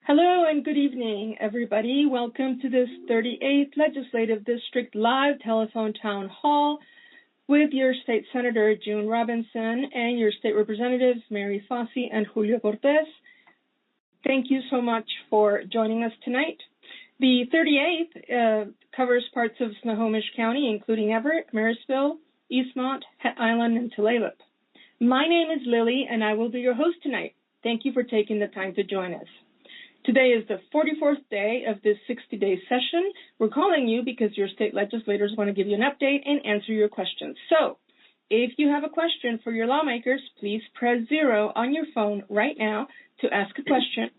Hello and good evening, everybody. Welcome to this 38th Legislative District Live Telephone Town Hall with your State Senator June Robinson and your State Representatives Mary Fosse and Julio Cortes. Thank you so much for joining us tonight. The 38th covers parts of Snohomish County, including Everett, Marysville, Eastmont, Het Island, and Tulalip. My name is Lily, and I will be your host tonight. Thank you for taking the time to join us. Today is the 44th day of this 60-day session. We're calling you because your state legislators want to give you an update and answer your questions. So, if you have a question for your lawmakers, please press 0 on your phone right now to ask a question.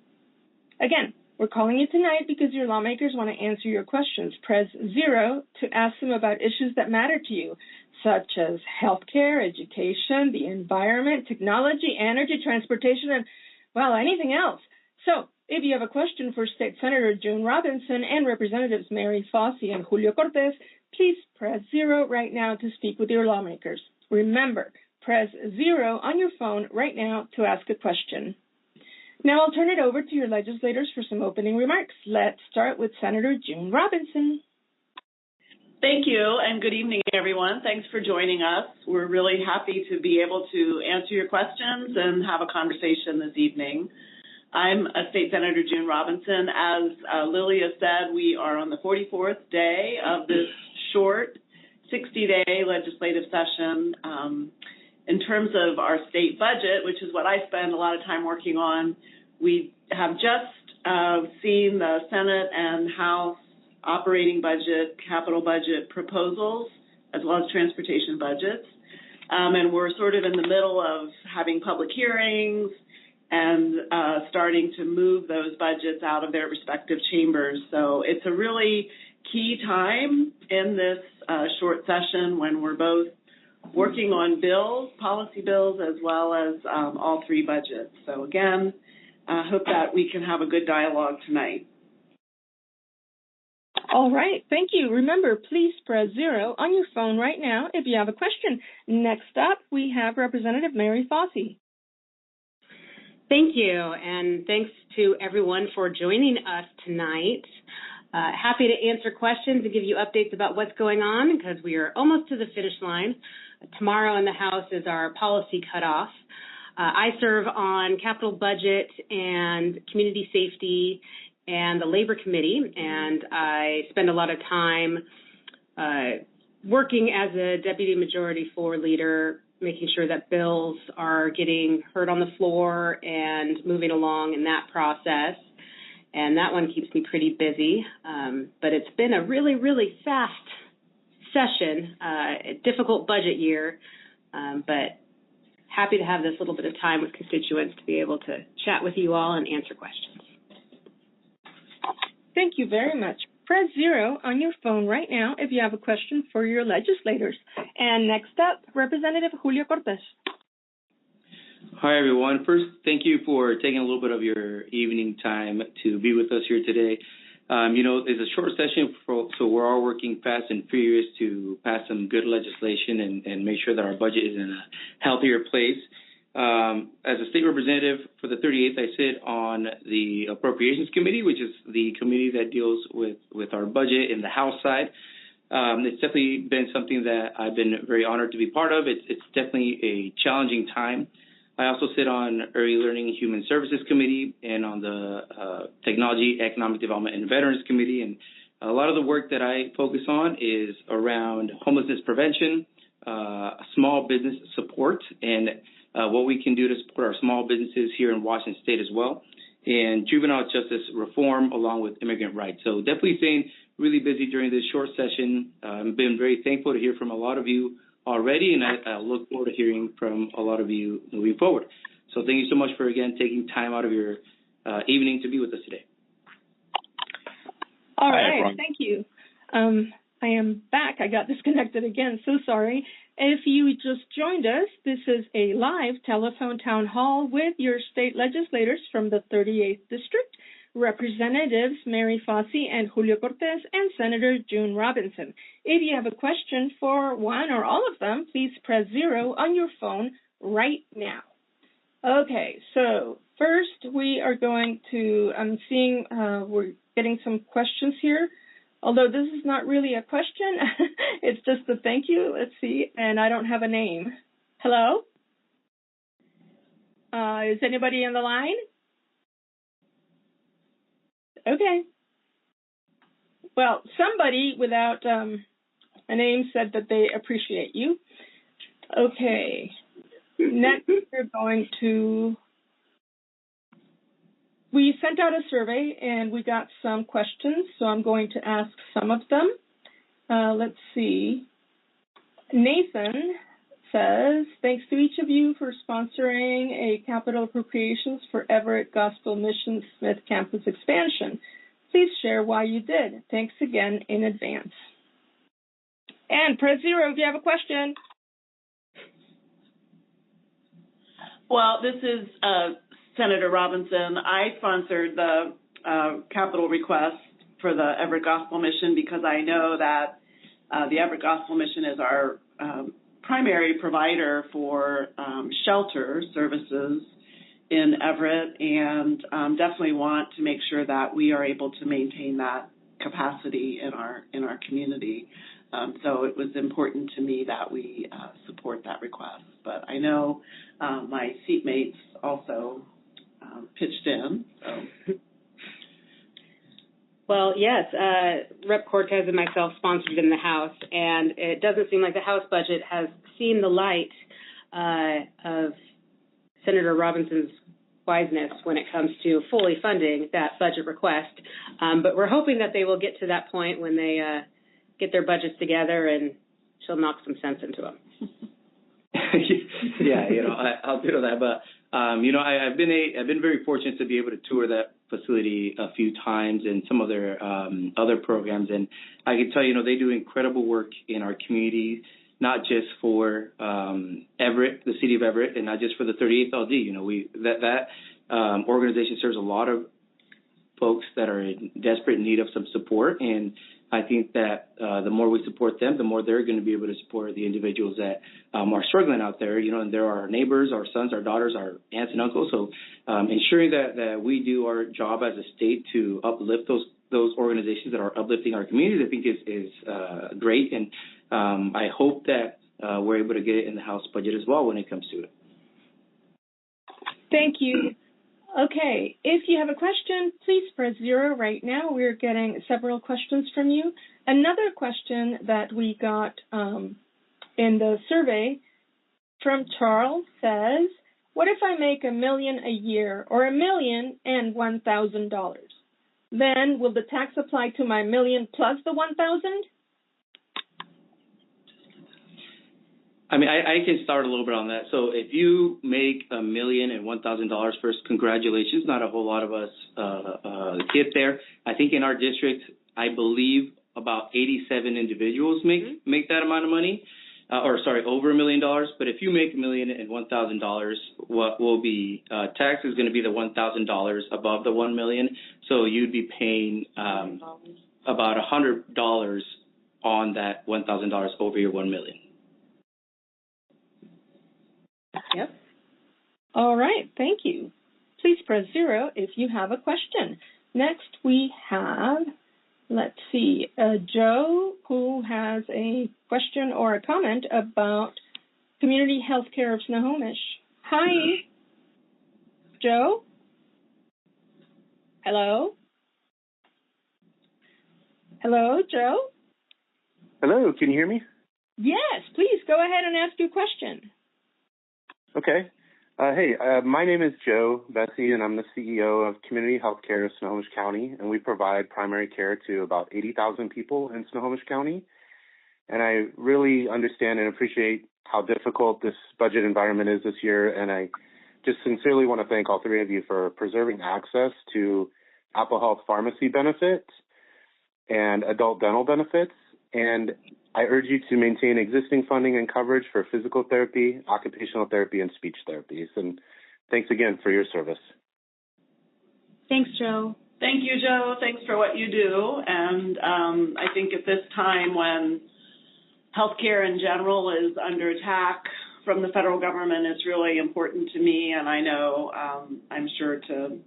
Again, we're calling you tonight because your lawmakers want to answer your questions. Press 0 to ask them about issues that matter to you, such as healthcare, education, the environment, technology, energy, transportation, and, well, anything else. So, if you have a question for State Senator June Robinson and Representatives Mary Fosse and Julio Cortes, please press 0 right now to speak with your lawmakers. Remember, press 0 on your phone right now to ask a question. Now I'll turn it over to your legislators for some opening remarks. Let's start with Senator June Robinson. Thank you, and good evening, everyone. Thanks for joining us. We're really happy to be able to answer your questions and have a conversation this evening. I'm State Senator June Robinson. As Lilia said, we are on the 44th day of this short 60-day legislative session. In terms of our state budget, which is what I spend a lot of time working on, we have just seen the Senate and House operating budget, capital budget proposals, as well as transportation budgets. And we're sort of in the middle of having public hearings and starting to move those budgets out of their respective chambers. So it's a really key time in this short session when we're both working on bills, policy bills, as well as all three budgets. So again, I hope that we can have a good dialogue tonight. All right, thank you. Remember, please press 0 on your phone right now if you have a question. Next up, we have Representative Mary Fosse. Thank you, and thanks to everyone for joining us tonight. Happy to answer questions and give you updates about what's going on because we are almost to the finish line. Tomorrow in the House is our policy cutoff. I serve on capital budget and community safety and the labor committee, and I spend a lot of time working as a deputy majority floor leader, making sure that bills are getting heard on the floor and moving along in that process. And that one keeps me pretty busy. But it's been a really, really fast session, a difficult budget year, but happy to have this little bit of time with constituents to be able to chat with you all and answer questions. Thank you very much. Press 0 on your phone right now if you have a question for your legislators. And next up, Representative Julio Cortes. Hi, everyone. First, thank you for taking a little bit of your evening time to be with us here today. It's a short session, so we're all working fast and furious to pass some good legislation and make sure that our budget is in a healthier place. As a state representative for the 38th, I sit on the Appropriations Committee, which is the committee that deals with our budget in the House side. It's definitely been something that I've been very honored to be part of. It's definitely a challenging time. I also sit on Early Learning and Human Services Committee and on the Technology, Economic Development, and Veterans Committee. And a lot of the work that I focus on is around homelessness prevention, small business support, and what we can do to support our small businesses here in Washington State as well, and juvenile justice reform along with immigrant rights. So definitely staying really busy during this short session. I've been very thankful to hear from a lot of you already, and I look forward to hearing from a lot of you moving forward. So thank you so much for, again, taking time out of your evening to be with us today. All right, thank you. I am back. I got disconnected again. So sorry. If you just joined us, this is a live telephone town hall with your state legislators from the 38th District, Representatives Mary Fosse and Julio Cortes, and Senator June Robinson. If you have a question for one or all of them, please press 0 on your phone right now. Okay, so first, we are going to, I'm seeing we're getting some questions here. Although this is not really a question, it's just a thank you. Let's see, and I don't have a name. Hello? Is anybody on the line? Okay. Well, somebody without a name said that they appreciate you. Okay. Next, we're going to... We sent out a survey, and we got some questions, so I'm going to ask some of them. Let's see. Nathan says, thanks to each of you for sponsoring a capital appropriations for Everett Gospel Mission Smith campus expansion. Please share why you did. Thanks again in advance. And press 0 if you have a question. Well, this is Senator Robinson. I sponsored the capital request for the Everett Gospel Mission because I know that the Everett Gospel Mission is our primary provider for shelter services in Everett, and definitely want to make sure that we are able to maintain that capacity in our community. So it was important to me that we support that request. But I know my seatmates also pitched in. So. Well, yes, Rep. Cortes and myself sponsored it in the House, and it doesn't seem like the House budget has seen the light of Senator Robinson's wiseness when it comes to fully funding that budget request. But we're hoping that they will get to that point when they get their budgets together, and she'll knock some sense into them. Yeah, I'll do that. But I've been very fortunate to be able to tour that facility a few times and some of their other programs, and I can tell you, they do incredible work in our community, not just for Everett, the city of Everett, and not just for the 38th LD. That organization serves a lot of folks that are in desperate need of some support, and I think that the more we support them, the more they're going to be able to support the individuals that are struggling out there, and there are our neighbors, our sons, our daughters, our aunts and uncles. So ensuring that we do our job as a state to uplift those organizations that are uplifting our communities, I think is great. And I hope that we're able to get it in the House budget as well when it comes to it. Thank you. Okay, if you have a question, please press 0 right now. We're getting several questions from you. Another question that we got in the survey from Charles says, what if I make $1 million a year or $1,001,000? Then will the tax apply to my $1 million plus the $1,000? I mean, I can start a little bit on that. So if you make $1 million and $1,000 first, congratulations. Not a whole lot of us get there. I think in our district, I believe about 87 individuals make that amount of money, over $1 million. But if you make $1 million and $1,000, what will be taxed is going to be the $1,000 above the $1 million. So you'd be paying about $100 on that $1,000 over your $1 million. Yep. All right. Thank you. Please press 0 if you have a question. Next, we have, let's see, Joe, who has a question or a comment about community health care of Snohomish. Hi, Joe? Hello? Hello, Joe? Hello, can you hear me? Yes, please go ahead and ask your question. Okay. My name is Joe Bessie, and I'm the CEO of Community Healthcare of Snohomish County, and we provide primary care to about 80,000 people in Snohomish County. And I really understand and appreciate how difficult this budget environment is this year, and I just sincerely want to thank all three of you for preserving access to Apple Health pharmacy benefits and adult dental benefits. And I urge you to maintain existing funding and coverage for physical therapy, occupational therapy, and speech therapies. And thanks again for your service. Thanks, Joe. Thank you, Joe. Thanks for what you do. And I think at this time when healthcare in general is under attack from the federal government is really important to me, and I know I'm sure to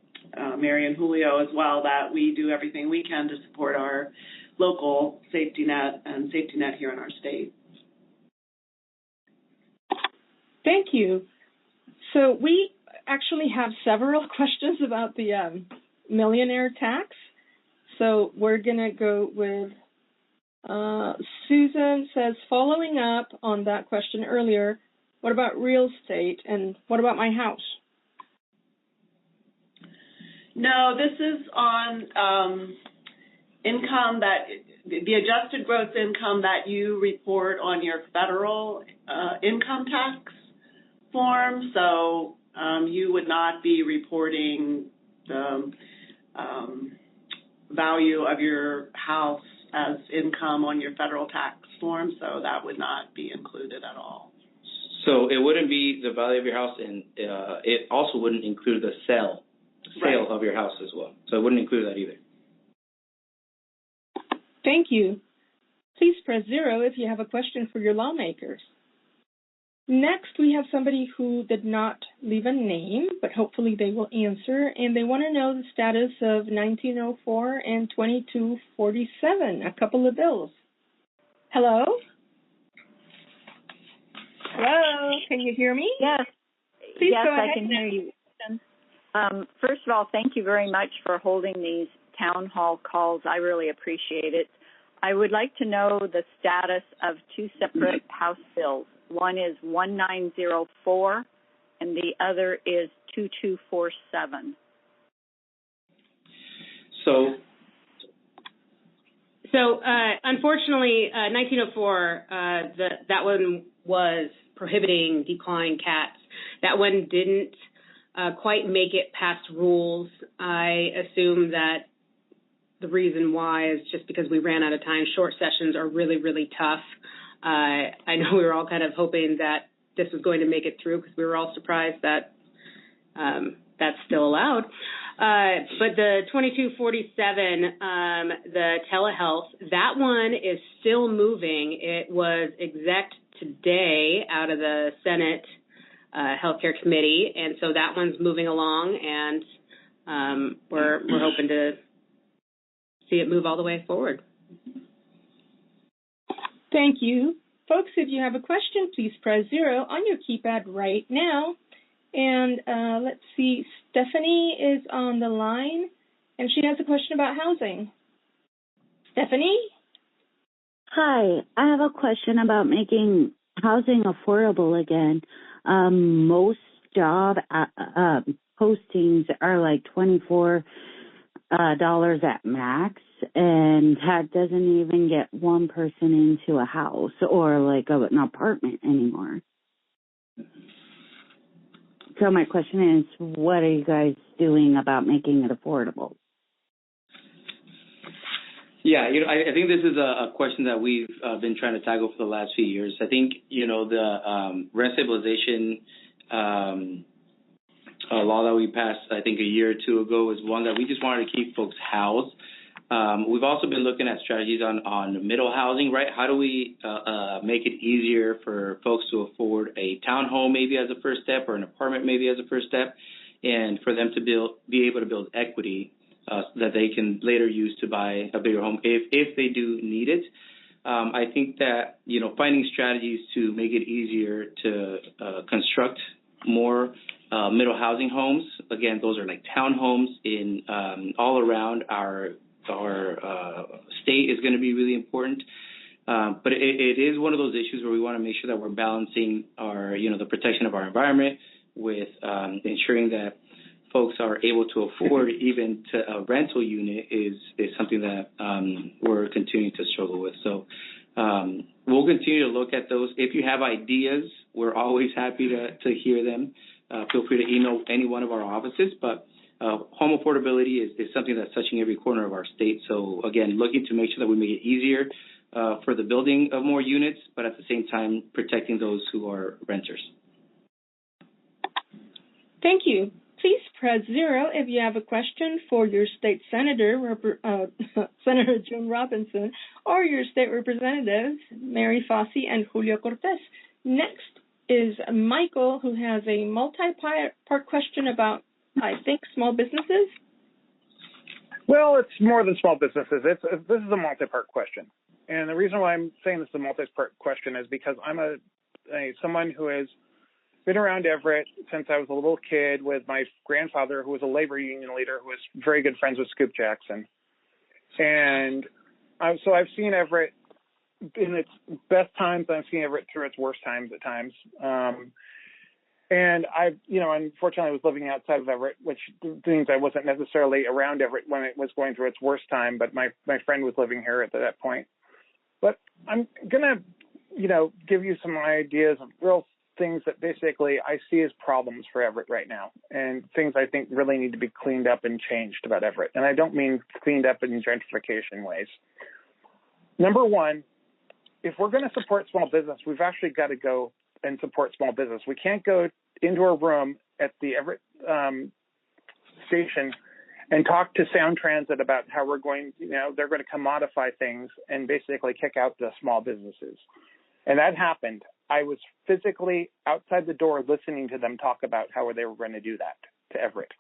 Mary and Julio as well, that we do everything we can to support our local safety net and safety net here in our state. Thank you. So we actually have several questions about the millionaire tax. So we're going to go with Susan says, following up on that question earlier, what about real estate and what about my house? No, this is on income that the adjusted gross income that you report on your federal income tax form. So you would not be reporting the value of your house as income on your federal tax form, so that would not be included at all. So it wouldn't be the value of your house, and it also wouldn't include the sale Right. of your house as well. So it wouldn't include that either. Thank you. Please press 0 if you have a question for your lawmakers. Next, we have somebody who did not leave a name, but hopefully they will answer, and they want to know the status of 1904 and 2247, a couple of bills. Hello? Hello, can you hear me? Yes. Please yes, go ahead. I can hear you. First of all, thank you very much for holding these town hall calls. I really appreciate it. I would like to know the status of two separate House bills. One is 1904, and the other is 2247. So unfortunately, 1904, that one was prohibiting declawing cats. That one didn't quite make it past rules. I assume that the reason why is just because we ran out of time. Short sessions are really, really tough. I know we were all kind of hoping that this was going to make it through because we were all surprised that that's still allowed. But the 2247, the telehealth, that one is still moving. It was exec today out of the Senate Healthcare Committee, and so that one's moving along, and we're hoping to see it move all the way forward. Thank you. Folks, if you have a question, please press 0 on your keypad right now. And let's see, Stephanie is on the line, and she has a question about housing. Stephanie? Hi, I have a question about making housing affordable again. Most job postings are like $24 at max, and that doesn't even get one person into a house or like an apartment anymore. So my question is, what are you guys doing about making it affordable? yeah, I think this is a question that we've been trying to tackle for the last few years. I think, the rent stabilization law that we passed, I think, a year or two ago is one that we just wanted to keep folks housed. We've also been looking at strategies on middle housing, right? How do we make it easier for folks to afford a townhome maybe as a first step, or an apartment maybe as a first step, and for them to be able to build equity that they can later use to buy a bigger home if they do need it. I think that, finding strategies to make it easier to construct more middle housing homes. Again, those are like townhomes in all around our state is going to be really important. But it is one of those issues where we want to make sure that we're balancing our, the protection of our environment with ensuring that folks are able to afford even to a rental unit is something that we're continuing to struggle with. So we'll continue to look at those. If you have ideas, we're always happy to hear them. Feel free to email any one of our offices, but home affordability is something that's touching every corner of our state. So, again, looking to make sure that we make it easier for the building of more units, but at the same time protecting those who are renters. Thank you. Please press 0 if you have a question for your state senator, Senator June Robinson, or your state representatives, Mary Fosse and Julio Cortes. Next, is Michael, who has a multi-part question about, I think, small businesses. Well, it's more than small businesses. This is a multi-part question. And the reason why I'm saying this is a multi-part question is because I'm someone who has been around Everett since I was a little kid with my grandfather, who was a labor union leader, who was very good friends with Scoop Jackson. And so I've seen Everett in its best times. I've seen Everett through its worst times at times. And unfortunately I was living outside of Everett, which means I wasn't necessarily around Everett when it was going through its worst time, but my friend was living here at that point. But I'm going to, give you some ideas of real things that basically I see as problems for Everett right now, and things I think really need to be cleaned up and changed about Everett. And I don't mean cleaned up in gentrification ways. Number one, if we're going to support small business, we've actually got to go and support small business. We can't go into a room at the Everett station and talk to Sound Transit about how we're going, they're going to commodify things and basically kick out the small businesses. And that happened. I was physically outside the door listening to them talk about how they were going to do that to Everett.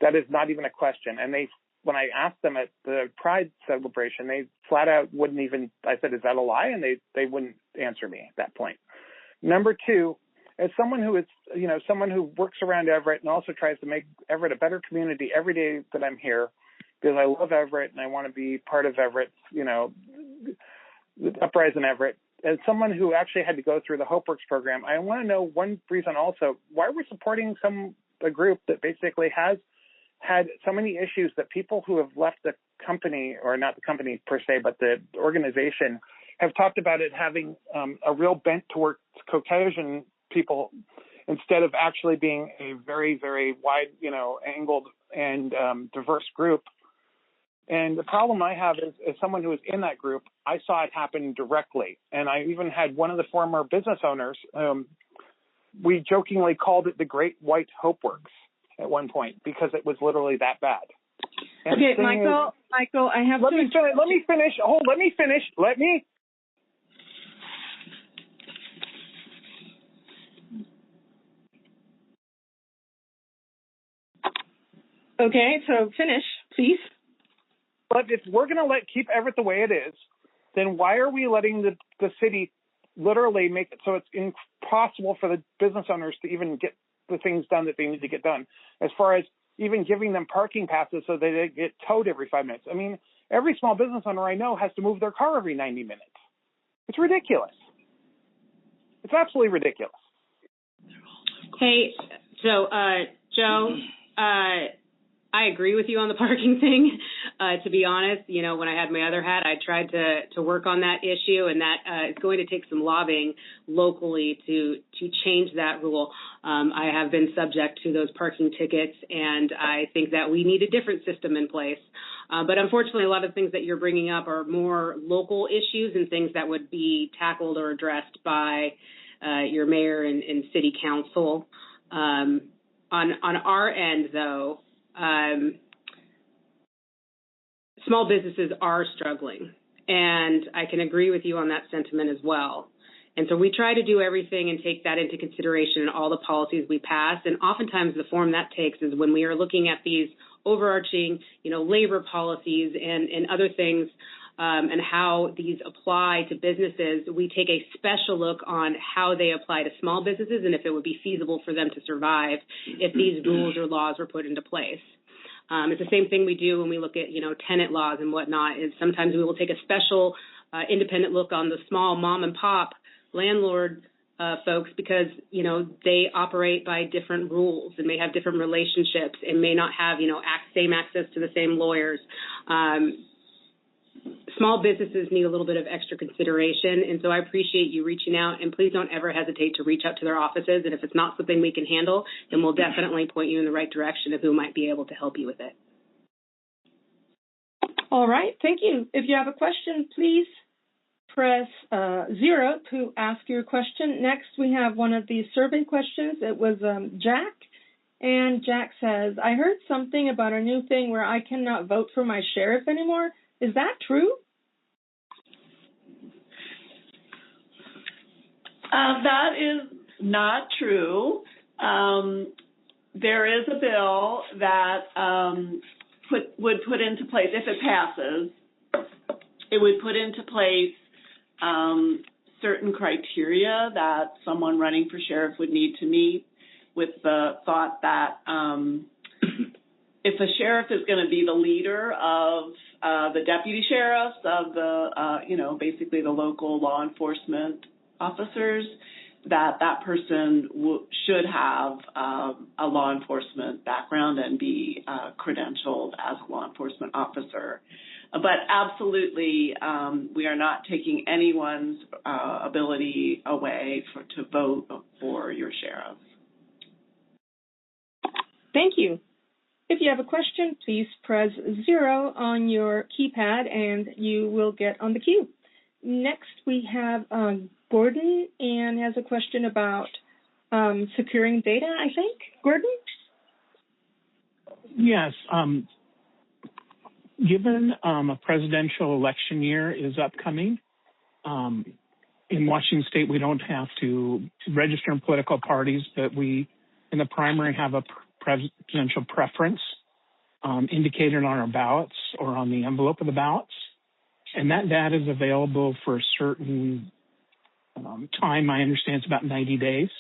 That is not even a question. And when I asked them at the Pride celebration, they flat out wouldn't even, I said, is that a lie? And they wouldn't answer me at that point. Number two, as someone who is, someone who works around Everett and also tries to make Everett a better community every day that I'm here, because I love Everett and I want to be part of Everett's, Uprising Everett. As someone who actually had to go through the HopeWorks program, I want to know one reason also, why we're supporting a group that basically has had so many issues that people who have left the company, or not the company per se, but the organization, have talked about it having a real bent towards Caucasian people instead of actually being a very, very wide, angled and diverse group. And the problem I have is, as someone who was in that group, I saw it happen directly. And I even had one of the former business owners, we jokingly called it the Great White HopeWorks at one point, because it was literally that bad. And okay, Michael, I have let me finish. Let me. Okay, so finish, please. But if we're going to keep Everett the way it is, then why are we letting the city literally make it so it's impossible for the business owners to even get the things done that they need to get done, as far as even giving them parking passes so they get towed every 5 minutes? I mean, every small business owner I know has to move their car every 90 minutes. It's ridiculous. It's absolutely ridiculous. Hey, so, Joe, I agree with you on the parking thing. To be honest, when I had my other hat, I tried to work on that issue, and that is going to take some lobbying locally to change that rule. I have been subject to those parking tickets, and I think that we need a different system in place. But unfortunately, a lot of things that you're bringing up are more local issues and things that would be tackled or addressed by your mayor and city council. On our end, though, small businesses are struggling, and I can agree with you on that sentiment as well. And so we try to do everything and take that into consideration in all the policies we pass. And oftentimes the form that takes is when we are looking at these overarching, labor policies and other things, and how these apply to businesses, we take a special look on how they apply to small businesses and if it would be feasible for them to survive if these rules or laws were put into place. It's the same thing we do when we look at, tenant laws and whatnot. Is sometimes we will take a special independent look on the small mom and pop landlord folks because, they operate by different rules and may have different relationships and may not have, same access to the same lawyers. Small businesses need a little bit of extra consideration, and so I appreciate you reaching out, and please don't ever hesitate to reach out to their offices, and if it's not something we can handle, then we'll definitely point you in the right direction of who might be able to help you with it. All right, thank you. If you have a question, please press 0 to ask your question. Next, we have one of these survey questions. It was Jack, and Jack says, I heard something about a new thing where I cannot vote for my sheriff anymore. Is that true? That is not true. There is a bill that would put into place, if it passes, it would put into place certain criteria that someone running for sheriff would need to meet, with the thought that if a sheriff is going to be the leader of the deputy sheriffs, of the, basically the local law enforcement officers, that person should have a law enforcement background and be credentialed as a law enforcement officer. But absolutely, we are not taking anyone's ability away to vote for your sheriff. Thank you. If you have a question, please press 0 on your keypad and you will get on the queue. Next, we have Gordon, and has a question about securing data, I think. Gordon? Yes. Given a presidential election year is upcoming, in Washington State, we don't have to register in political parties, but we, in the primary, have a presidential preference indicated on our ballots or on the envelope of the ballots. And that data is available for a certain time. I understand it's about 90 days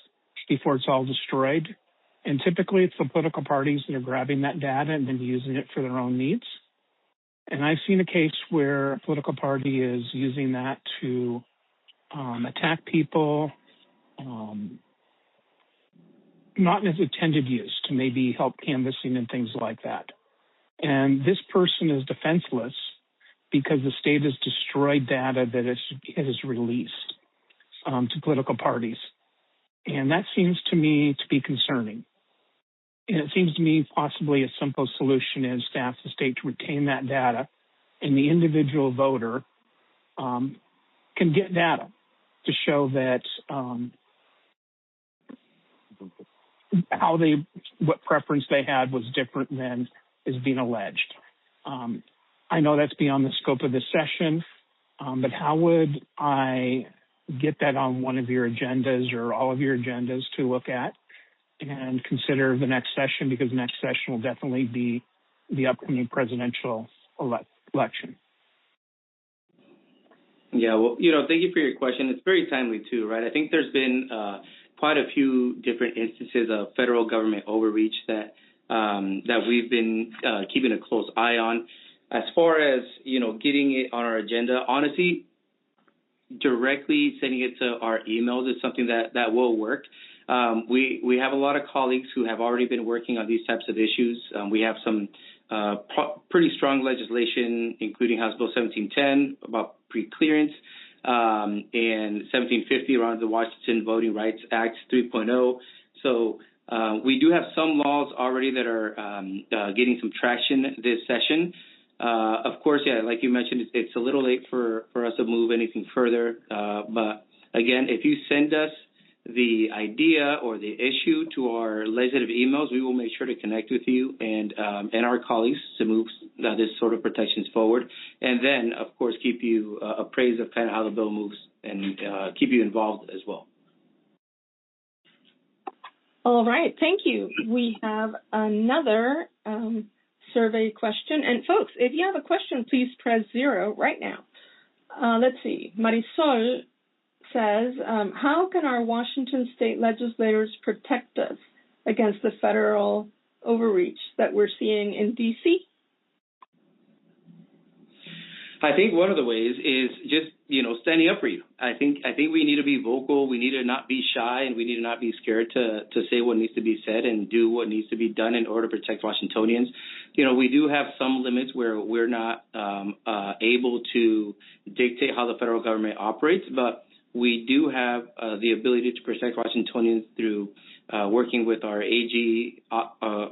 before it's all destroyed. And typically it's the political parties that are grabbing that data and then using it for their own needs. And I've seen a case where a political party is using that to attack people, not as intended use, to maybe help canvassing and things like that. And this person is defenseless because the state has destroyed data that it has released to political parties. And that seems to me to be concerning. And it seems to me possibly a simple solution is to ask the state to retain that data, and the individual voter can get data to show that what preference they had was different than is being alleged. I know that's beyond the scope of this session, but how would I get that on one of your agendas or all of your agendas to look at and consider the next session, because the next session will definitely be the upcoming presidential election? Yeah, well, thank you for your question. It's very timely too, right? I think there's been quite a few different instances of federal government overreach that we've been keeping a close eye on. As far as, getting it on our agenda, honestly, directly sending it to our emails is something that will work. We have a lot of colleagues who have already been working on these types of issues. We have some pretty strong legislation, including House Bill 1710 about pre-clearance, and 1750 around the Washington Voting Rights Act 3.0. So we do have some laws already that are getting some traction this session. Of course, yeah, like you mentioned, it's a little late for us to move anything further. But again, if you send us the idea or the issue to our legislative emails, we will make sure to connect with you and our colleagues to move this sort of protections forward. And then, of course, keep you appraised of kind of how the bill moves and keep you involved as well. All right, thank you. We have another survey question. And folks, if you have a question, please press 0 right now. Let's see. Marisol says, how can our Washington state legislators protect us against the federal overreach that we're seeing in D.C.? I think one of the ways is just, standing up for you. I think we need to be vocal. We need to not be shy, and we need to not be scared to say what needs to be said and do what needs to be done in order to protect Washingtonians. We do have some limits where we're not able to dictate how the federal government operates, but we do have the ability to protect Washingtonians through working with our AG,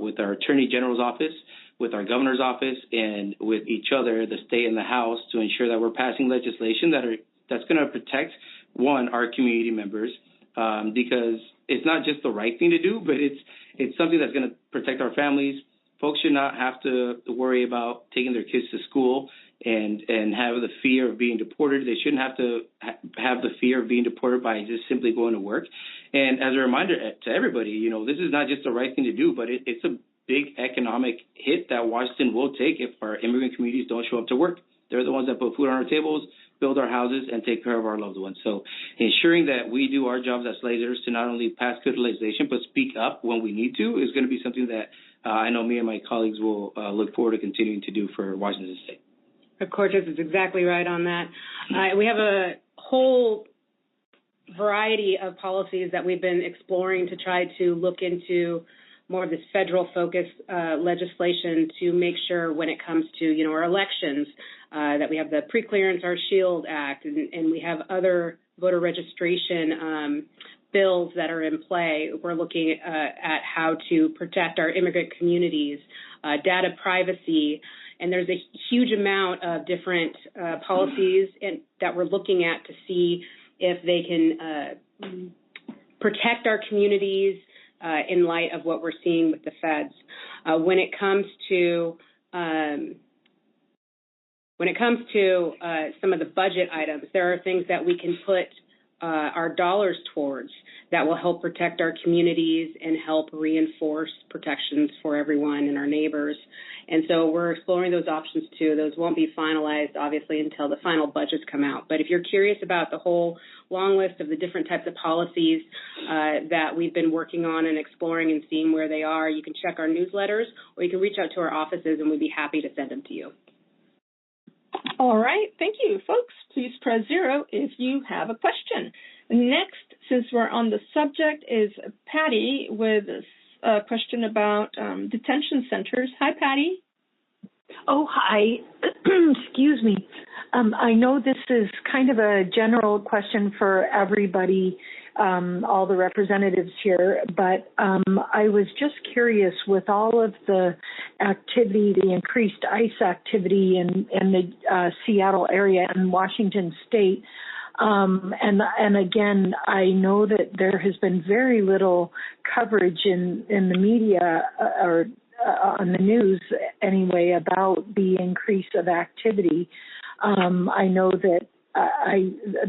with our Attorney General's office, with our governor's office, and with each other, the state and the House, to ensure that we're passing legislation that's going to protect, one, our community members, because it's not just the right thing to do, but it's something that's going to protect our families. Folks should not have to worry about taking their kids to school and have the fear of being deported. They shouldn't have to have the fear of being deported by just simply going to work. And as a reminder to everybody, this is not just the right thing to do, but it's a big economic hit that Washington will take if our immigrant communities don't show up to work. They're the ones that put food on our tables, build our houses, and take care of our loved ones. So ensuring that we do our jobs as legislators to not only pass good legislation, but speak up when we need to is going to be something that I know me and my colleagues will look forward to continuing to do for Washington State. Cortes is exactly right on that. We have a whole variety of policies that we've been exploring to try to look into more of this federal focused legislation to make sure when it comes to, our elections, that we have the Pre-Clearance Our Shield Act, and we have other voter registration bills that are in play. We're looking at how to protect our immigrant communities, data privacy, and there's a huge amount of different policies that we're looking at to see if they can protect our communities in light of what we're seeing with the feds. When it comes to some of the budget items, there are things that we can put our dollars towards that will help protect our communities and help reinforce protections for everyone and our neighbors. And so we're exploring those options too. Those won't be finalized, obviously, until the final budgets come out. But if you're curious about the whole long list of the different types of policies that we've been working on and exploring and seeing where they are, you can check our newsletters or you can reach out to our offices and we'd be happy to send them to you. All right. Thank you, folks. Please press 0 if you have a question. Next, since we're on the subject, is Patty with a question about detention centers. Hi, Patty. Oh, hi. Excuse me. I know this is kind of a general question for everybody, all the representatives here, but I was just curious with all of the activity, the increased ICE activity in the Seattle area and Washington State, and again, I know that there has been very little coverage in the media or on the news anyway about the increase of activity. I know that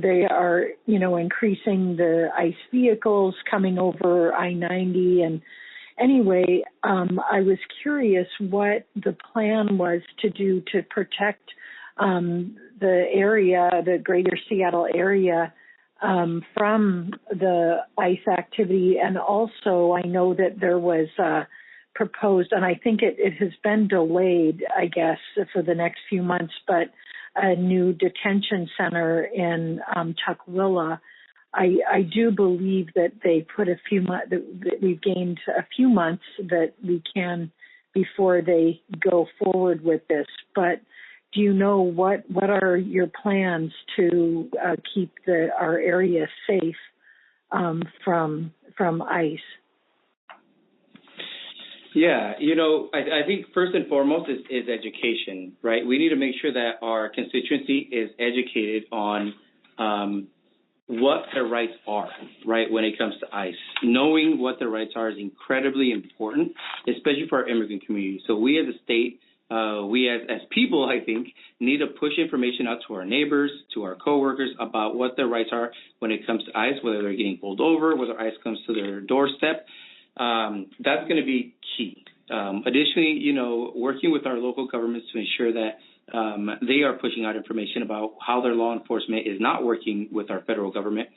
they are, increasing the ICE vehicles coming over I-90. And anyway, I was curious what the plan was to do to protect the area, the greater Seattle area, from the ICE activity. And also, I know that there was proposed, and I think it has been delayed, I guess, for the next few months, but a new detention center in Tukwila. I do believe that they put that we've gained a few months that we can before they go forward with this. But do you know what are your plans to keep our area safe from ICE? Yeah, I think first and foremost is education, right? We need to make sure that our constituency is educated on what their rights are, right, when it comes to ICE. Knowing what their rights are is incredibly important, especially for our immigrant community. So we as a state, we as people, I think, need to push information out to our neighbors, to our coworkers about what their rights are when it comes to ICE, whether they're getting pulled over, whether ICE comes to their doorstep. That's going to be key. Additionally, working with our local governments to ensure that they are pushing out information about how their law enforcement is not working with our federal government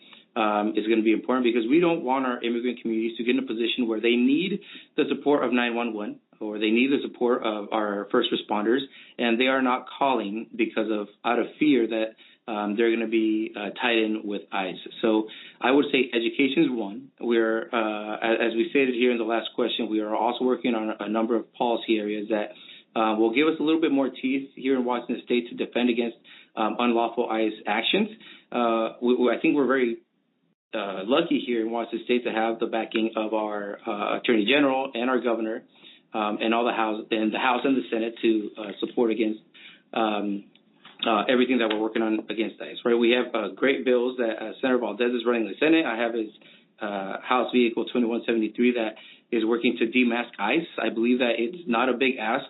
is going to be important, because we don't want our immigrant communities to get in a position where they need the support of 911 or they need the support of our first responders, and they are not calling because of out of fear that they're going to be tied in with ICE. So I would say education is one. We're, as we stated here in the last question, we are also working on a number of policy areas that will give us a little bit more teeth here in Washington State to defend against unlawful ICE actions. I think we're very lucky here in Washington State to have the backing of our Attorney General and our Governor and all the House and the Senate to support against everything that we're working on against ICE. Right? We have great bills that Senator Valdez is running in the Senate. I have his House Vehicle 2173 that is working to demask ICE. I believe that it's not a big ask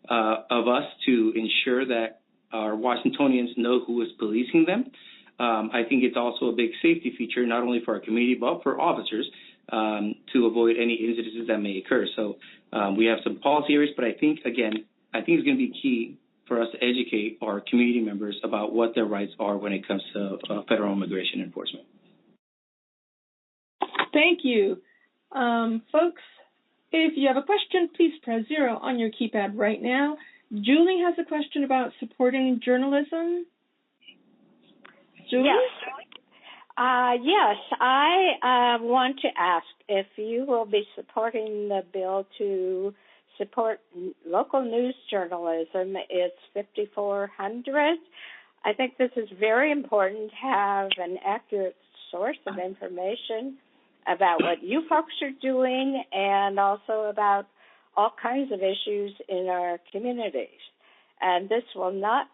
of us to ensure that our Washingtonians know who is policing them. I think it's also a big safety feature, not only for our community, but for officers to avoid any incidences that may occur. So we have some policy areas, but I think it's going to be key for us to educate our community members about what their rights are when it comes to federal immigration enforcement. Thank you. Folks, if you have a question, please press 0 on your keypad right now. Julie has a question about supporting journalism. Julie? Yes, I want to ask if you will be supporting the bill to support local news journalism. It's 5,400. I think this is very important to have an accurate source of information about what you folks are doing and also about all kinds of issues in our communities. And this will not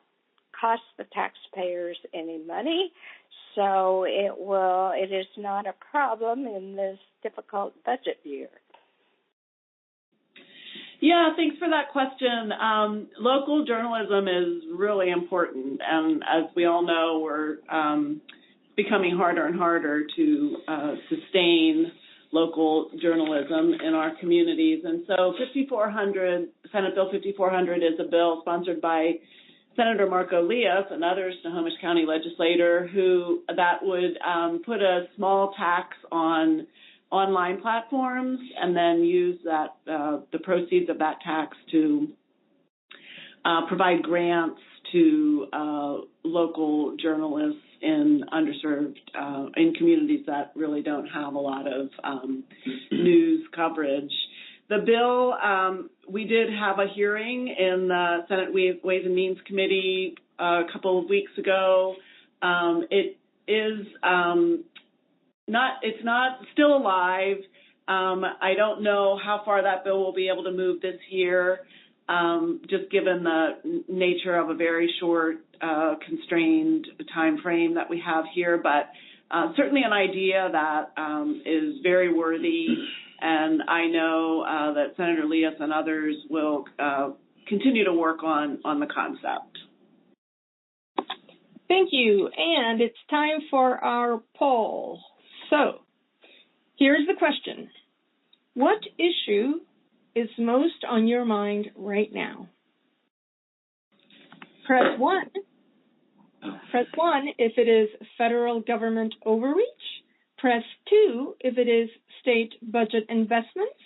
cost the taxpayers any money, so it is not a problem in this difficult budget year. Yeah, thanks for that question. Local journalism is really important, and as we all know, we're becoming harder and harder to sustain local journalism in our communities. And so 5400, Senate Bill 5400 is a bill sponsored by Senator Marco Leaf, another Snohomish County legislator, that would put a small tax on online platforms and then use that the proceeds of that tax to provide grants to local journalists in underserved in communities that really don't have a lot of news coverage. The bill, we did have a hearing in the Senate Ways and Means Committee a couple of weeks ago. It is it's not still alive. I don't know how far that bill will be able to move this year, just given the nature of a very short, constrained time frame that we have here. But certainly an idea that is very worthy. And I know that Senator Leas and others will continue to work on the concept. Thank you. And it's time for our poll. So here's the question. What issue is most on your mind right now? Press 1. Press 1 if it is federal government overreach. Press 2 if it is state budget investments.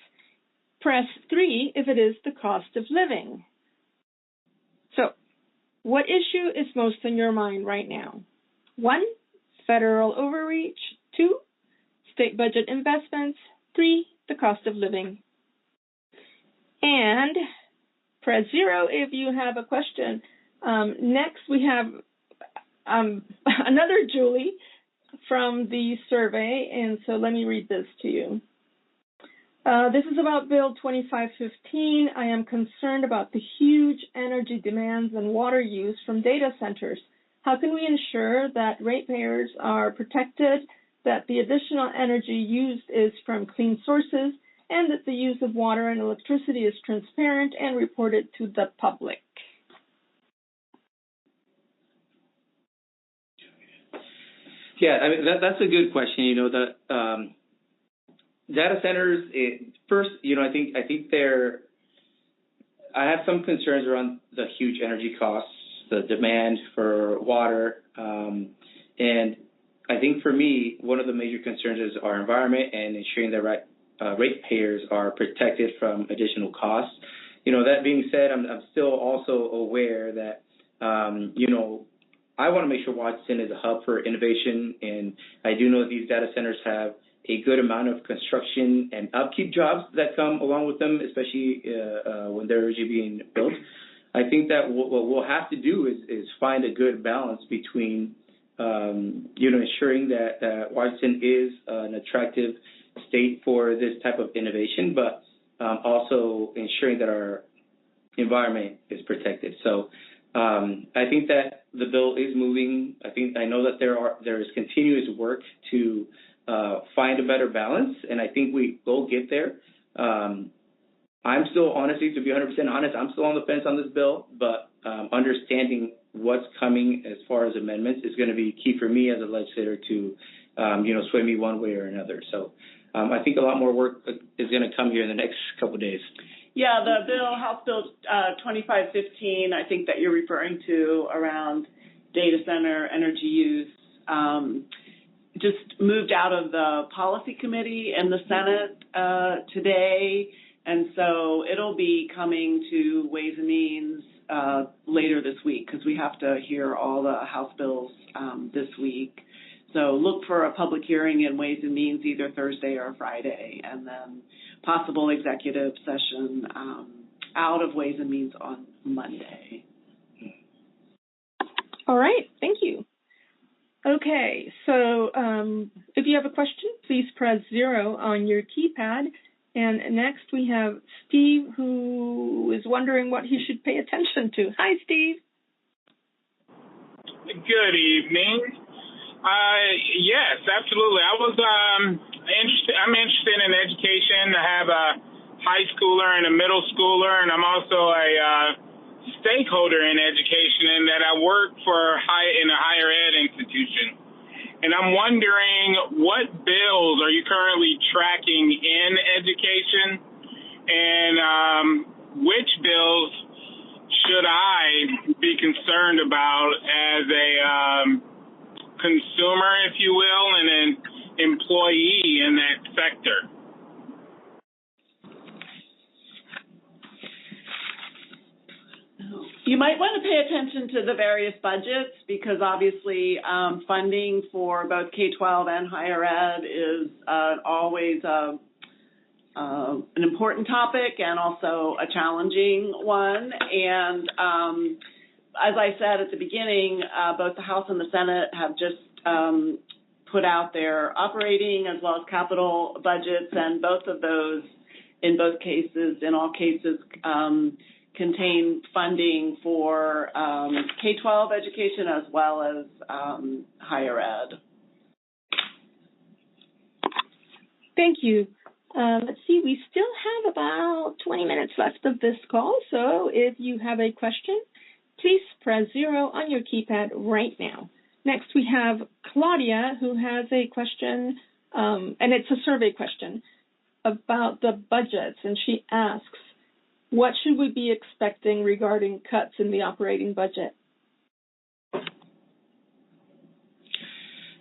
Press 3 if it is the cost of living. So, what issue is most on your mind right now? 1, federal overreach. 2, state budget investments. 3, the cost of living. And press 0 if you have a question. Next, we have another Julie from the survey, and so let me read this to you. This is about Bill 2515. I am concerned about the huge energy demands and water use from data centers. How can we ensure that ratepayers are protected, that the additional energy used is from clean sources, and that the use of water and electricity is transparent and reported to the public? Yeah, I mean, that's a good question. You know, the data centers, first, you know, I think I have some concerns around the huge energy costs, the demand for water, and I think for me, one of the major concerns is our environment and ensuring that ratepayers are protected from additional costs. You know, that being said, I'm still also aware that, you know, I want to make sure Washington is a hub for innovation, and I do know that these data centers have a good amount of construction and upkeep jobs that come along with them, especially when they're usually being built. I think that what we'll have to do is find a good balance between, you know, ensuring that Washington is an attractive state for this type of innovation, but also ensuring that our environment is protected. So I think that the bill is moving. I know that there is continuous work to find a better balance, and I think we will get there. I'm still, honestly, to be 100% honest, I'm still on the fence on this bill, but understanding what's coming as far as amendments is going to be key for me as a legislator to, sway me one way or another. So I think a lot more work is going to come here in the next couple of days. Yeah, the bill, House Bill 2515, I think that you're referring to around data center energy use, just moved out of the policy committee in the Senate today, and so it'll be coming to Ways and Means later this week because we have to hear all the House bills this week. So look for a public hearing in Ways and Means either Thursday or Friday, and then possible executive session out of Ways and Means on Monday. All right, thank you. Okay, so if you have a question, please press 0 on your keypad. And next we have Steve, who is wondering what he should pay attention to. Hi, Steve. Good evening. Yes, absolutely. I'm interested in education. I have a high schooler and a middle schooler, and I'm also a stakeholder in education in that I work in a higher ed institution. And I'm wondering, what bills are you currently tracking in education, and which bills should I be concerned about as a consumer, if you will, and an employee in that sector? You might want to pay attention to the various budgets because obviously funding for both K-12 and higher ed is always an important topic and also a challenging one. And as I said at the beginning, both the House and the Senate have just put out their operating as well as capital budgets, and both of those, in all cases, contain funding for K-12 education as well as higher ed. Thank you. Let's see, we still have about 20 minutes left of this call, so if you have a question, please press 0 on your keypad right now. Next, we have Claudia, who has a question, and it's a survey question about the budgets, and she asks, what should we be expecting regarding cuts in the operating budget?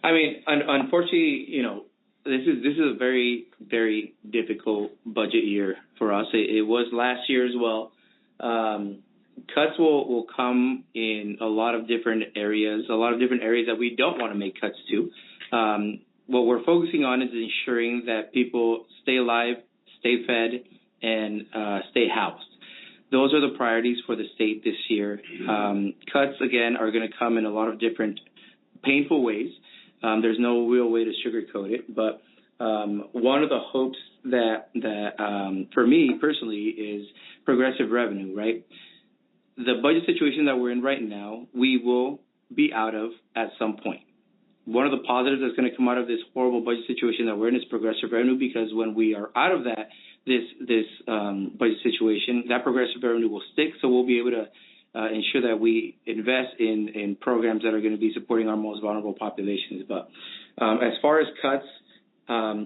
I mean, unfortunately, this is a very, very difficult budget year for us. It was last year as well. Cuts will come in a lot of different areas that we don't want to make cuts to. What we're focusing on is ensuring that people stay alive, stay fed, and stay housed. Those are the priorities for the state this year. Cuts, again, are going to come in a lot of different painful ways. There's no real way to sugarcoat it, but one of the hopes that for me personally is progressive revenue, right? The budget situation that we're in right now, we will be out of at some point. One of the positives that's going to come out of this horrible budget situation that we're in is progressive revenue, because when we are out of this budget situation, that progressive revenue will stick, so we'll be able to ensure that we invest in programs that are going to be supporting our most vulnerable populations. But as far as cuts,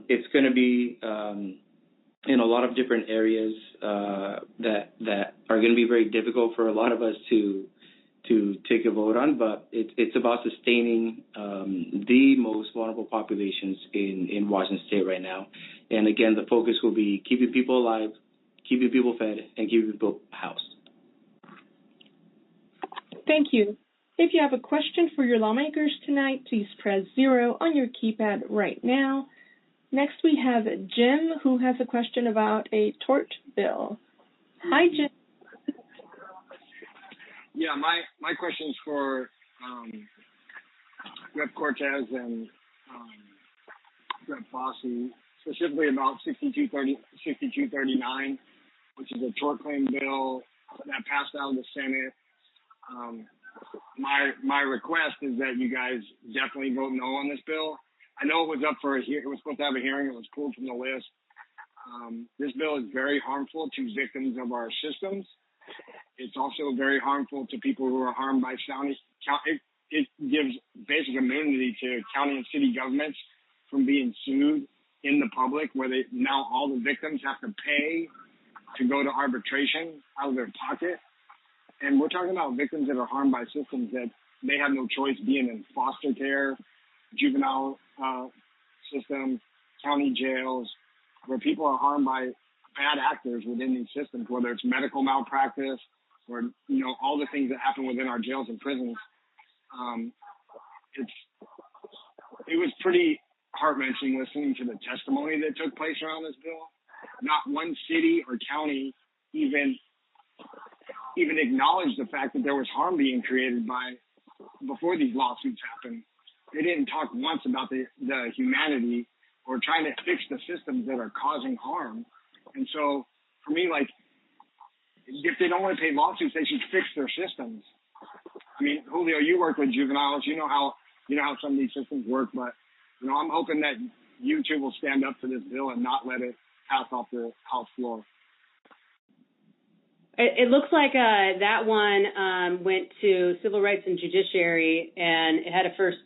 it's going to be in a lot of different areas that are going to be very difficult for a lot of us to take a vote on, but it's about sustaining the most vulnerable populations in Washington State right now. And again, the focus will be keeping people alive, keeping people fed, and keeping people housed. Thank you. If you have a question for your lawmakers tonight, please press 0 on your keypad right now. Next, we have Jim, who has a question about a tort bill. Hi, Jim. Yeah, my question is for Rep. Cortes and Rep. Fosse, specifically about 6239, which is a tort claim bill that passed out of the Senate. My request is that you guys definitely vote no on this bill. I know it was up for it was supposed to have a hearing. It was pulled from the list. This bill is very harmful to victims of our systems, It's also very harmful to people who are harmed by county. It gives basic immunity to county and city governments from being sued in the public, where now all the victims have to pay to go to arbitration out of their pocket. And we're talking about victims that are harmed by systems that they have no choice, being in foster care, juvenile systems, county jails, where people are harmed by bad actors within these systems, whether it's medical malpractice or, all the things that happen within our jails and prisons. It was pretty heart-wrenching listening to the testimony that took place around this bill. Not one city or county even acknowledged the fact that there was harm being created before these lawsuits happened. They didn't talk once about the humanity or trying to fix the systems that are causing harm. And so for me, if they don't want to pay lawsuits, they should fix their systems. I mean, Julio, you work with juveniles. You know how some of these systems work, but I'm hoping that you two will stand up to this bill and not let it pass off the House floor. It looks like that one went to Civil Rights and Judiciary, and it had a first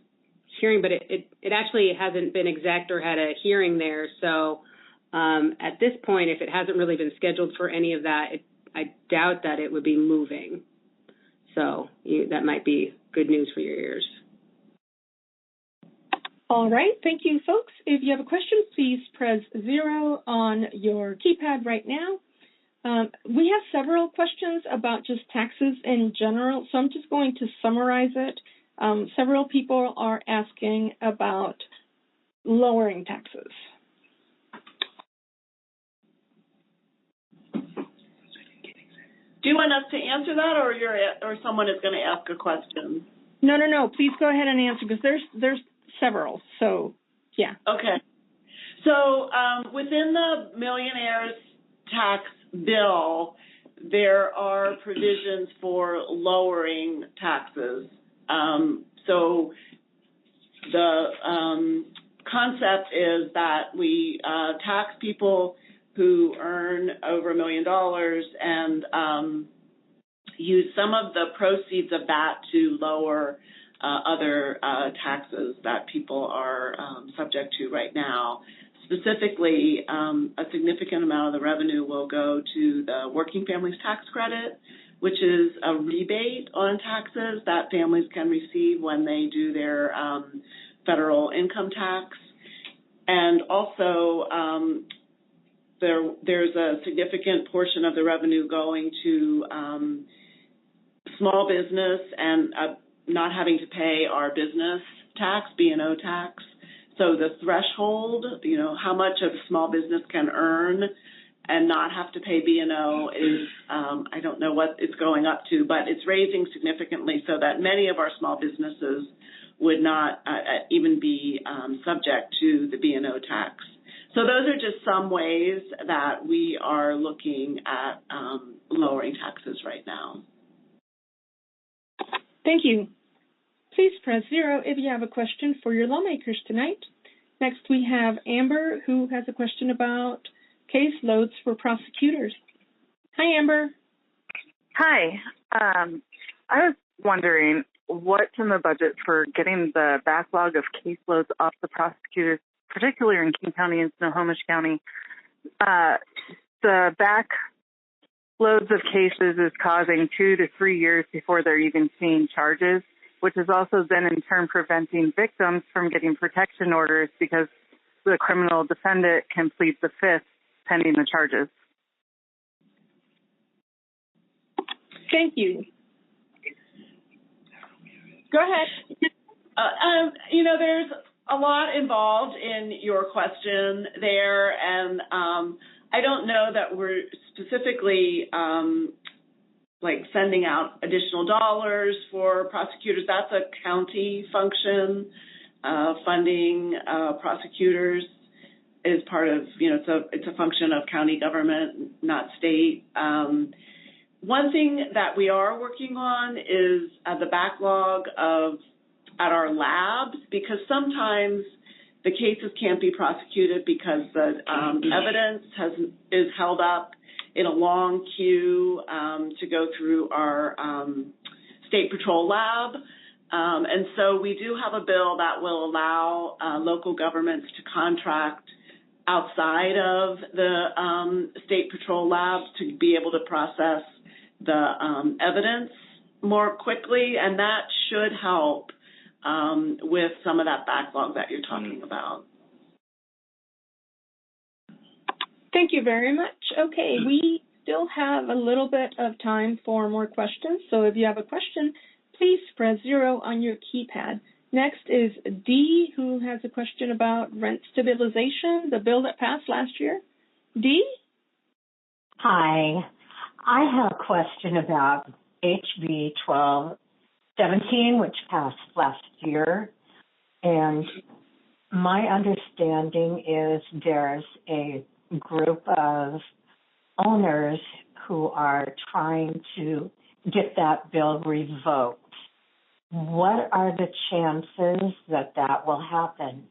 hearing, but it actually hasn't been exec or had a hearing there. So at this point, if it hasn't really been scheduled for any of that, I doubt that it would be moving. So that might be good news for your ears. All right. Thank you, folks. If you have a question, please press 0 on your keypad right now. We have several questions about just taxes in general, so I'm just going to summarize it. Several people are asking about lowering taxes. Do you want us to answer that, or someone is going to ask a question? No. Please go ahead and answer, because there's several. So, yeah. Okay. So within the millionaires tax bill, there are provisions for lowering taxes. So the concept is that we tax people who earn over $1 million and use some of the proceeds of that to lower other taxes that people are subject to right now. Specifically, a significant amount of the revenue will go to the Working Families Tax Credit, which is a rebate on taxes that families can receive when they do their federal income tax. And also, there's a significant portion of the revenue going to small business and not having to pay our business tax, B&O tax. So the threshold, how much a small business can earn and not have to pay B&O is, I don't know what it's going up to, but it's raising significantly so that many of our small businesses would not even be subject to the B&O tax. So those are just some ways that we are looking at lowering taxes right now. Thank you. Please press 0 if you have a question for your lawmakers tonight. Next, we have Amber, who has a question about caseloads for prosecutors. Hi, Amber. Hi. I was wondering what's in the budget for getting the backlog of caseloads off the prosecutors, particularly in King County and Snohomish County. The backloads of cases is causing 2 to 3 years before they're even seeing charges, which is also then in turn preventing victims from getting protection orders because the criminal defendant can plead the fifth pending the charges. Thank you. Go ahead. There's a lot involved in your question there, and I don't know that we're specifically sending out additional dollars for prosecutors. That's a county function. Funding prosecutors is part of, it's a function of county government, not state. One thing that we are working on is the backlog at our labs, because sometimes the cases can't be prosecuted because the evidence is held up in a long queue to go through our State Patrol Lab. And so we do have a bill that will allow local governments to contract outside of the State Patrol Lab to be able to process the evidence more quickly, and that should help with some of that backlog that you're talking about. Thank you very much. Okay, we still have a little bit of time for more questions, so if you have a question, please press 0 on your keypad. Next is Dee, who has a question about rent stabilization, the bill that passed last year. Dee? Hi. I have a question about HB 1217, which passed last year. And my understanding is there's a group of owners who are trying to get that bill revoked. What are the chances that that will happen?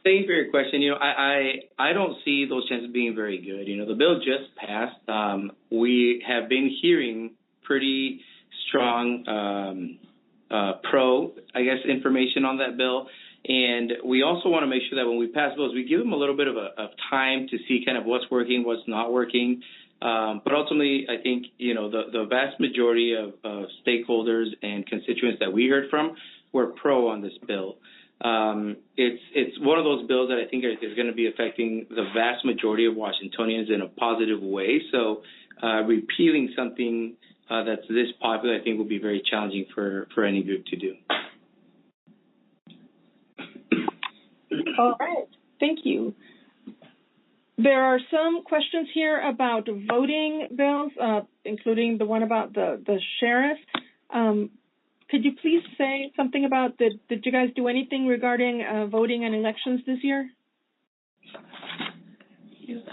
Thank you for your question. I don't see those chances being very good. The bill just passed. We have been hearing pretty strong information on that bill. And we also want to make sure that when we pass bills, we give them a little bit of time to see kind of what's working, what's not working. But ultimately, I think, the vast majority of stakeholders and constituents that we heard from were pro on this bill. It's one of those bills that I think is going to be affecting the vast majority of Washingtonians in a positive way. So repealing something that's this popular, I think, will be very challenging for any group to do. All right. Thank you. There are some questions here about voting bills, including the one about the sheriff. Could you please say something about did you guys do anything regarding voting and elections this year?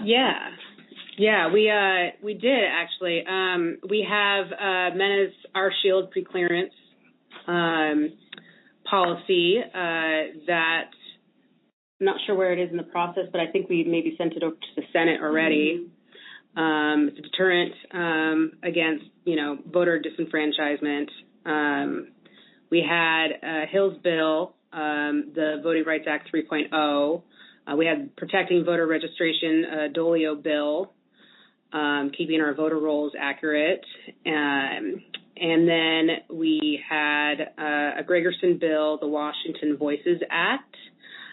Yeah, we did actually. We have Mena's Our Shield preclearance policy that I'm not sure where it is in the process, but I think we maybe sent it over to the Senate already. It's a deterrent against, voter disenfranchisement. We had Hill's bill, the Voting Rights Act 3.0. We had Protecting Voter Registration, Dolio bill, keeping our voter rolls accurate. And then we had a Gregerson bill, the Washington Voices Act.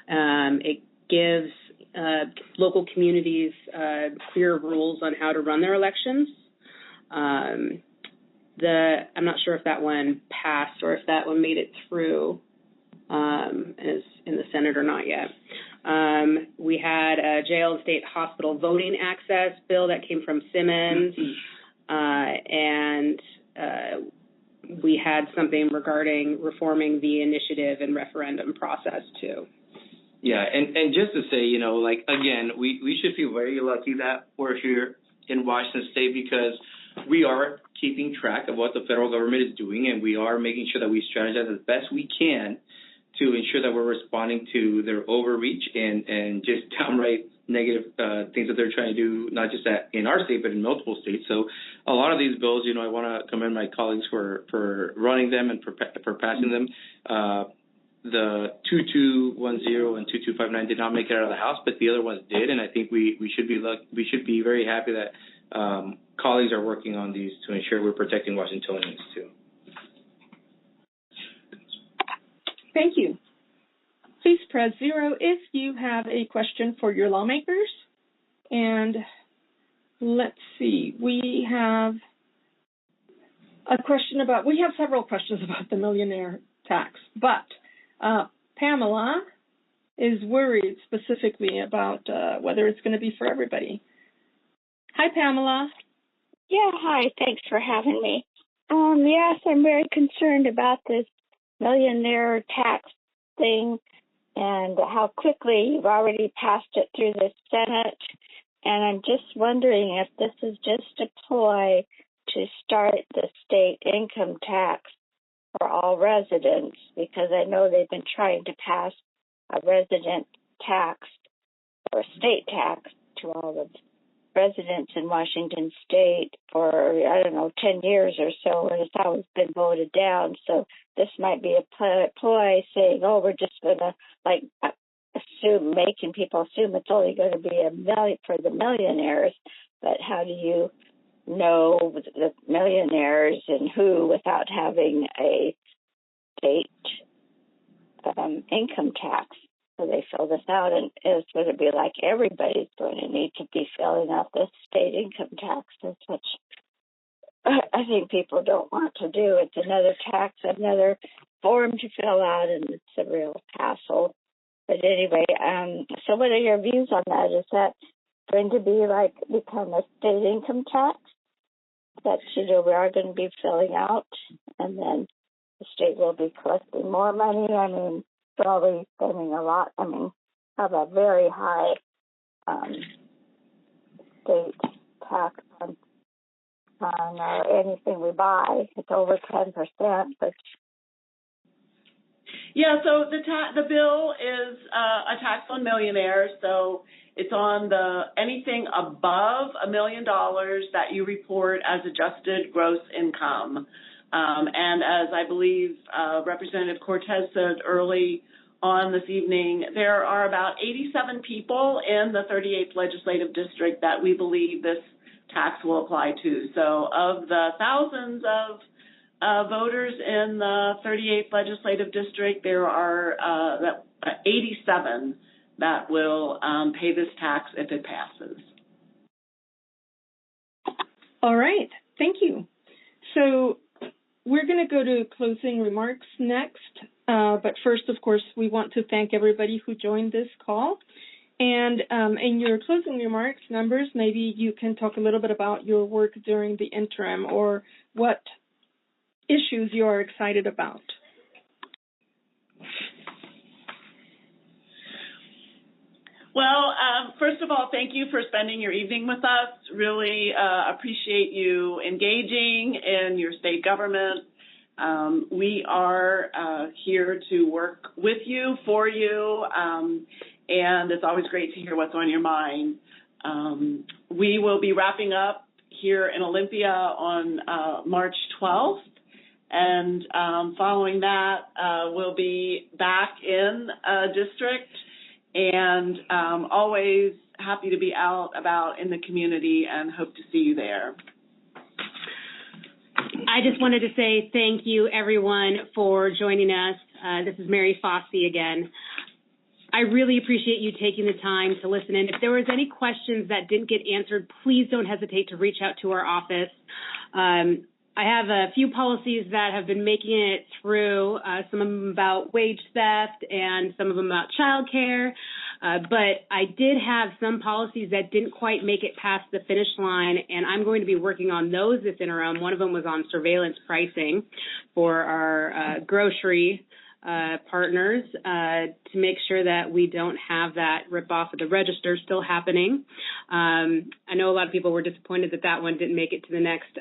It gives local communities clear rules on how to run their elections. I'm not sure if that one passed or if that one made it through is in the Senate or not yet. We had a jail and state hospital voting access bill that came from Simmons, and we had something regarding reforming the initiative and referendum process too. Yeah, and just to say, again, we should feel very lucky that we're here in Washington State because we are keeping track of what the federal government is doing, and we are making sure that we strategize as best we can to ensure that we're responding to their overreach and just downright negative things that they're trying to do, not just in our state, but in multiple states. So a lot of these bills, I want to commend my colleagues for running them and for passing them. The 2210 and 2259 did not make it out of the House, but the other ones did, and I think we should be very happy that colleagues are working on these to ensure we're protecting Washingtonians too. Thank you. Please press 0 if you have a question for your lawmakers. And let's see, we have several questions about the millionaire tax, but Pamela is worried specifically about whether it's going to be for everybody. Hi, Pamela. Yeah, hi. Thanks for having me. Yes, I'm very concerned about this millionaire tax thing and how quickly you've already passed it through the Senate. And I'm just wondering if this is just a ploy to start the state income tax for all residents, because I know they've been trying to pass a resident tax or a state tax to all the residents in Washington State for, 10 years or so, and it's always been voted down. So this might be a ploy saying, we're just going to, making people assume it's only going to be $1 million for the millionaires. But how do you know the millionaires and who without having a state income tax? So they fill this out, and it's going to be like everybody's going to need to be filling out this state income tax, which I think people don't want to do. It's another tax, another form to fill out, and it's a real hassle. But anyway, so what are your views on that? Is that going to be become a state income tax that, we are going to be filling out, and then the state will be collecting more money? I mean, probably spending a lot. I mean, have a very high state tax on anything we buy. It's over 10%, but yeah. So the bill is a tax on millionaires. So it's on anything above $1 million that you report as adjusted gross income. And as I believe Representative Cortes said early on this evening, there are about 87 people in the 38th Legislative District that we believe this tax will apply to. So of the thousands of voters in the 38th Legislative District, there are 87 that will pay this tax if it passes. All right. Thank you. So we're going to go to closing remarks next. But first, of course, we want to thank everybody who joined this call. And in your closing remarks, Members, maybe you can talk a little bit about your work during the interim or what issues you are excited about. Well, first of all, thank you for spending your evening with us. Really appreciate you engaging in your state government. We are here to work with you, for you, and it's always great to hear what's on your mind. We will be wrapping up here in Olympia on March 12th, and following that, we'll be back in district, and always happy to be out about in the community and hope to see you there. I just wanted to say thank you, everyone, for joining us. This is Mary Fosse again. I really appreciate you taking the time to listen in. If there was any questions that didn't get answered, please don't hesitate to reach out to our office. I have a few policies that have been making it through, some of them about wage theft and some of them about child care. But I did have some policies that didn't quite make it past the finish line, and I'm going to be working on those this interim. One of them was on surveillance pricing for our grocery partners to make sure that we don't have that rip-off of the register still happening. I know a lot of people were disappointed that that one didn't make it to the next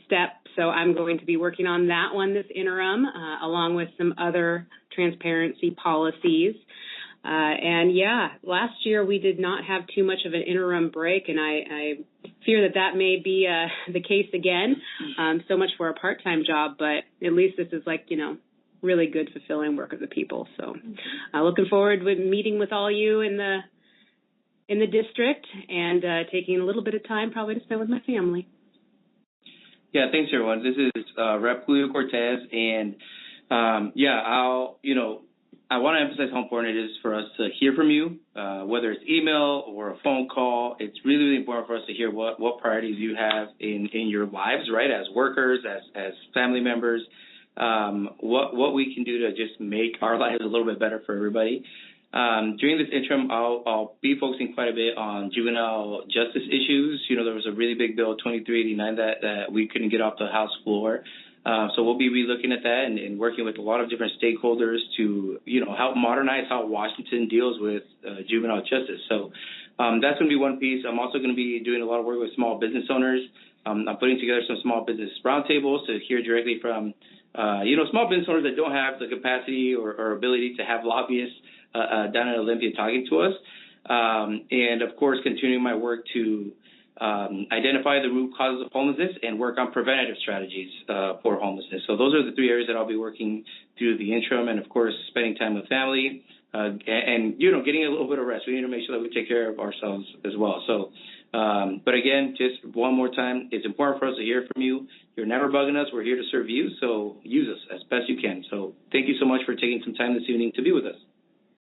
step, so I'm going to be working on that one this interim, along with some other transparency policies. And yeah, last year we did not have too much of an interim break, and I fear that that may be the case again. So much for a part-time job, but at least this is really good fulfilling work of the people. So looking forward to meeting with all you in the district and taking a little bit of time probably to spend with my family. Yeah, thanks everyone. This is Rep. Julio Cortes, and I want to emphasize how important it is for us to hear from you, whether it's email or a phone call. It's really, really important for us to hear what priorities you have in your lives, right, as workers, as family members, what we can do to just make our lives a little bit better for everybody. During this interim, I'll be focusing quite a bit on juvenile justice issues. There was a really big bill, 2389, that we couldn't get off the House floor. So we'll be relooking at that and working with a lot of different stakeholders to, help modernize how Washington deals with juvenile justice. So that's going to be one piece. I'm also going to be doing a lot of work with small business owners. I'm putting together some small business roundtables to hear directly from, small business owners that don't have the capacity or ability to have lobbyists down in Olympia talking to us. and of course, continuing my work to identify the root causes of homelessness and work on preventative strategies for homelessness. So those are the 3 areas that I'll be working through the interim, and of course, spending time with family and getting a little bit of rest. We need to make sure that we take care of ourselves as well. So, but again, just one more time, it's important for us to hear from you. You're never bugging us. We're here to serve you, so use us as best you can. So thank you so much for taking some time this evening to be with us.